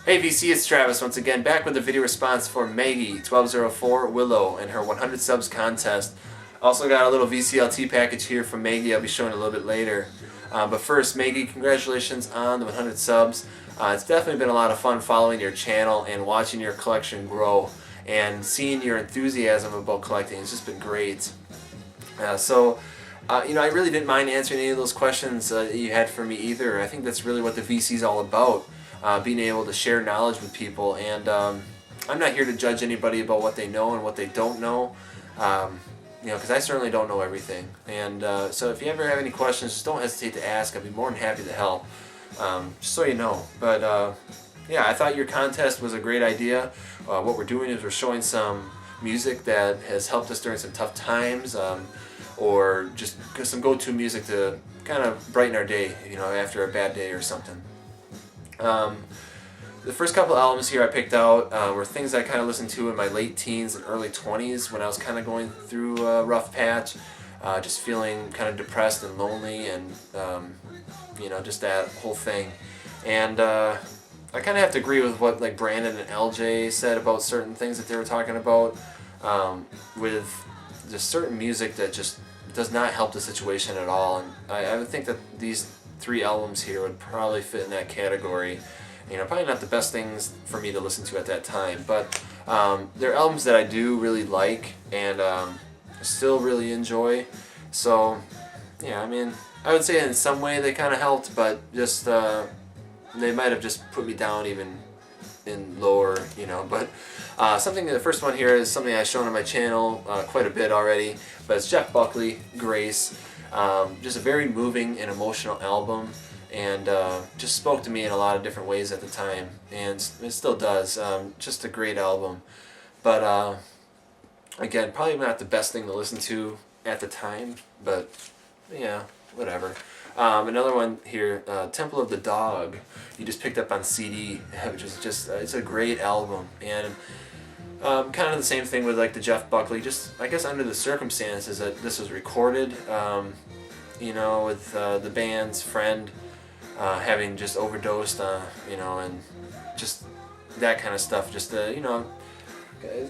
Hey VC, it's Travis once again, back with a video response for Maggie, 1204 Willow, and her 100 subs contest. Also got a little VCLT package here from Maggie I'll be showing a little bit later. But first, Maggie, congratulations on the 100 subs. It's definitely been a lot of fun following your channel and watching your collection grow and seeing your enthusiasm about collecting. It's just been great. I really didn't mind answering any of those questions that you had for me either. I think that's really what the VC is all about. Being able to share knowledge with people, and I'm not here to judge anybody about what they know and what they don't know, because I certainly don't know everything. And so if you ever have any questions, just don't hesitate to ask. I'd be more than happy to help, just so you know. But yeah, I thought your contest was a great idea. What we're doing is we're showing some music that has helped us during some tough times, or just some go-to music to kind of brighten our day, after a bad day or something. The first couple albums here I picked out were things I kind of listened to in my late teens and early 20s when I was kind of going through a rough patch, just feeling kind of depressed and lonely, and just that whole thing. And I kind of have to agree with what like Brandon and LJ said about certain things that they were talking about, with just certain music that just does not help the situation at all. And I would think that these three albums here would probably fit in that category. Probably not the best things for me to listen to at that time, but they're albums that I do really like and still really enjoy. So yeah, I would say in some way they kind of helped, but just they might have just put me down even in lower, but the first one here is something I've shown on my channel quite a bit already, but it's Jeff Buckley, Grace. Just a very moving and emotional album, and just spoke to me in a lot of different ways at the time, and it still does. Just a great album, but again, probably not the best thing to listen to at the time, but yeah, whatever. Another one here, Temple of the Dog, you just picked up on CD, which is just, it's a great album, and kind of the same thing with like the Jeff Buckley, just I guess under the circumstances that this was recorded, with the band's friend having just overdosed, and just that kind of stuff. Just a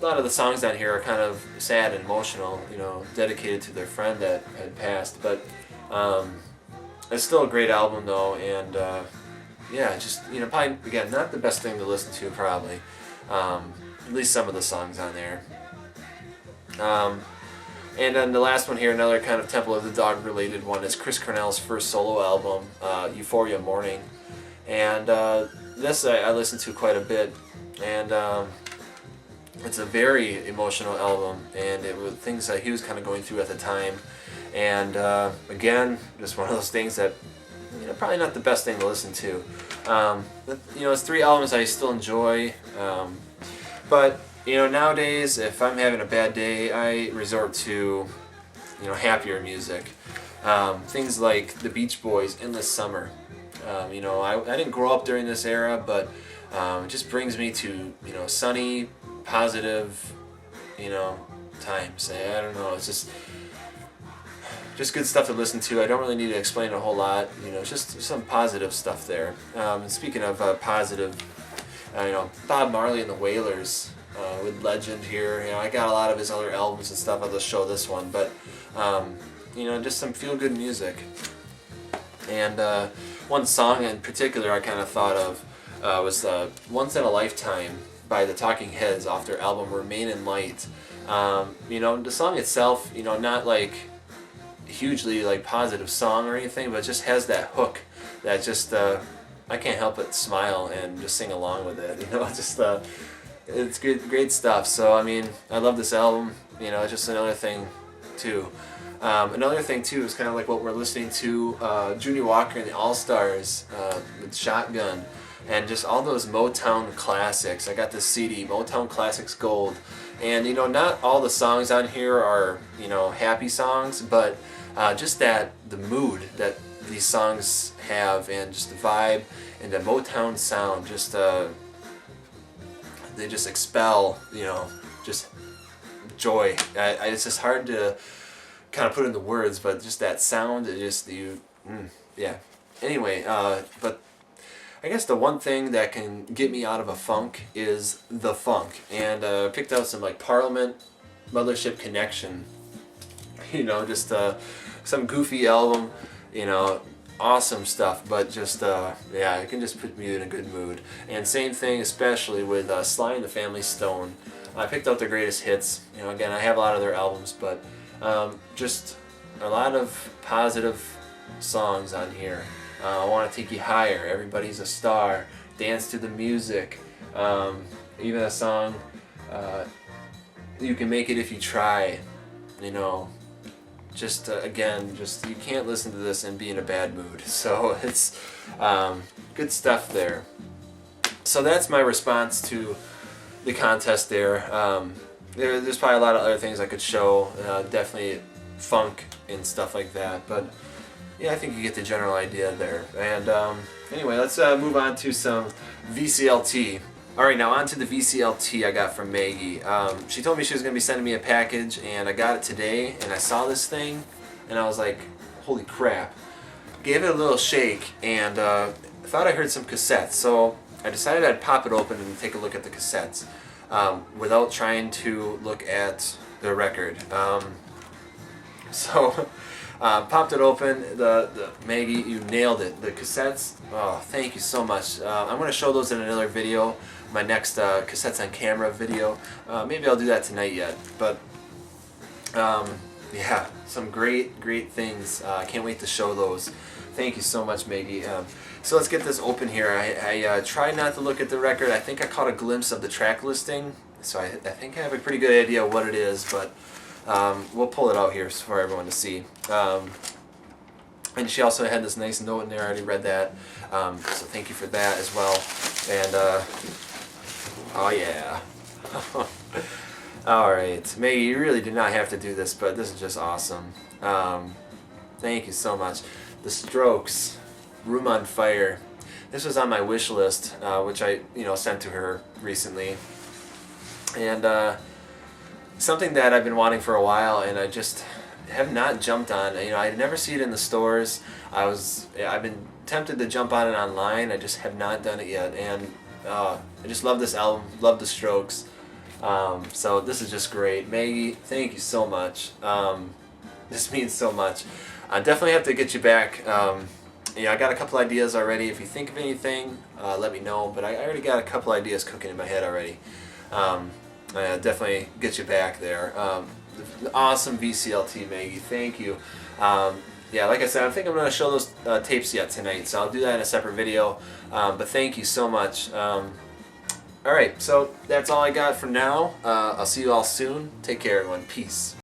lot of the songs down here are kind of sad and emotional, dedicated to their friend that had passed. But it's still a great album though, and yeah, just probably again not the best thing to listen to probably. At least some of the songs on there. And then the last one here, another kind of Temple of the Dog related one, is Chris Cornell's first solo album, Euphoria Morning. And this I listened to quite a bit, and it's a very emotional album, and it was things that he was kind of going through at the time. And again, just one of those things that probably not the best thing to listen to. It's three albums I still enjoy. But nowadays, if I'm having a bad day, I resort to happier music. Things like the Beach Boys, Endless Summer. I didn't grow up during this era, but it just brings me to sunny, positive times. I don't know. It's just good stuff to listen to. I don't really need to explain a whole lot. It's just some positive stuff there. And speaking of positive. Bob Marley and the Wailers with Legend here. I got a lot of his other albums and stuff. I'll just show this one, but just some feel-good music. And one song in particular I kind of thought of was "Once in a Lifetime" by the Talking Heads off their album Remain in Light. The song itself, not like hugely like positive song or anything, but it just has that hook that just I can't help but smile and just sing along with it. It's great stuff. So I love this album. It's just another thing too. Another thing too is kind of like what we're listening to, Junior Walker and the All Stars with Shotgun, and just all those Motown classics. I got this CD, Motown Classics Gold, and not all the songs on here are happy songs, but just the mood that these songs have, and just the vibe and the Motown sound, just they just expel just joy. It's just hard to kind of put into words, but just that sound, it just yeah. Anyway, but I guess the one thing that can get me out of a funk is the funk. And I picked out some like Parliament, Mothership Connection, you know, just some goofy album, you know, awesome stuff, but just yeah, it can just put me in a good mood. And same thing especially with Sly and the Family Stone. I picked out their greatest hits. You know, again, I have a lot of their albums, but just a lot of positive songs on here. I Want to Take You Higher, Everybody's a Star, Dance to the Music, even a song, You Can Make It If You Try, you know, just again, just you can't listen to this and be in a bad mood. So it's good stuff there. So that's my response to the contest there. There's probably a lot of other things I could show, definitely funk and stuff like that, but yeah, I think you get the general idea there. And anyway, let's move on to some VCLT. Alright, now on to the VCLT I got from Maggie. She told me she was going to be sending me a package, and I got it today, and I saw this thing, and I was like, holy crap. Gave it a little shake, and thought I heard some cassettes, so I decided I'd pop it open and take a look at the cassettes without trying to look at the record. So popped it open. The Maggie, you nailed it. The cassettes, oh, thank you so much. I'm going to show those in another video, my next cassettes on camera video. Maybe I'll do that tonight yet, but yeah, some great things. I can't wait to show those. Thank you so much, Maggie. So let's get this open here. I tried not to look at the record. I think I caught a glimpse of the track listing, so I think I have a pretty good idea what it is, but we'll pull it out here for everyone to see. And she also had this nice note in there. I already read that, so thank you for that as well. And oh yeah. Alright, Maggie, you really did not have to do this, but this is just awesome. Thank you so much. The Strokes, Room on Fire. This was on my wish list, which I sent to her recently. And something that I've been wanting for a while, and I just have not jumped on. I never see it in the stores. I've been tempted to jump on it online. I just have not done it yet. And I just love this album. Love the Strokes. So this is just great. Maggie, thank you so much. This means so much. I definitely have to get you back. I got a couple ideas already. If you think of anything, let me know. But I already got a couple ideas cooking in my head already. Definitely get you back there. Awesome VCLT, Maggie. Thank you. Yeah, like I said, I think I'm going to show those tapes yet tonight, so I'll do that in a separate video. But thank you so much. Alright, so that's all I got for now. I'll see you all soon. Take care, everyone. Peace.